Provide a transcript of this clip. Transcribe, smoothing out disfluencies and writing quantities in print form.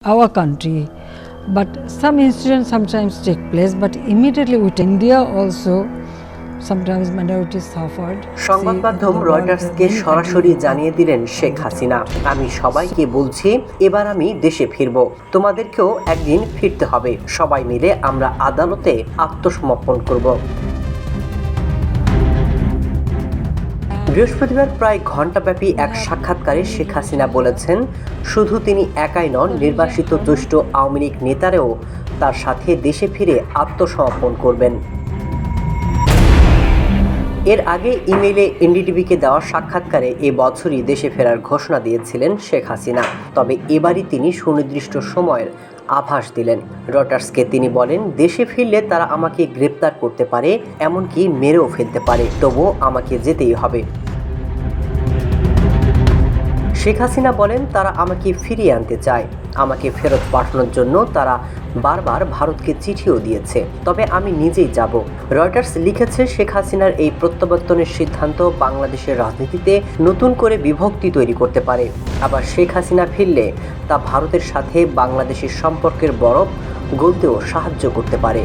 our country, but some incidents sometimes take place, but immediately with India also sometimes minorities suffered. সংবাদ মাধ্যম রয়টার্সকে সরাসরি জানিয়ে দিলেন শেখ হাসিনা, আমি সবাইকে বলছি এবার আমি দেশে ফিরব, তোমাদেরকেও একদিন ফিরতে হবে, সবাই মিলে আমরা আদালতে আত্মসমর্পণ করব। বৃহস্পতিবার প্রায় ঘণ্টাব্যাপী এক সাক্ষাৎকারে শেখ হাসিনা বলেছেন, শুধু তিনি একাই নন, নির্বাসিত জ্যেষ্ঠ আওয়ামী লীগ নেতারাও তার সাথে দেশে ফিরে আত্মসমর্পণ করবেন। এর আগে ইমেইলে এনডিটিভিকে দেওয়া সাক্ষাৎকারে এ বছরই দেশে ফেরার ঘোষণা দিয়েছিলেন শেখ হাসিনা, তবে এবারই তিনি সুনির্দিষ্ট সময়ের আভাস দিলেন। রয়টার্সকে তিনি বলেন, দেশে ফিরলে তারা আমাকে গ্রেপ্তার করতে পারে, এমনকি মেরেও ফেলতে পারে, তবুও আমাকে যেতেই হবে। শেখ হাসিনা বলেন, তারা আমাকে ফিরিয়ে আনতে চায়, আমাকে ফেরত পাঠানোর জন্য তারা বারবার ভারতকে চিঠিও দিয়েছে, তবে আমি নিজেই যাব। রয়টার্স লিখেছে, শেখ হাসিনার এই প্রত্যাবর্তনের সিদ্ধান্ত বাংলাদেশের রাজনীতিতে নতুন করে বিভক্তি তৈরি করতে পারে, আবার শেখ হাসিনা ফিরলে তা ভারতের সাথে বাংলাদেশের সম্পর্কের বরফ গলতেও সাহায্য করতে পারে।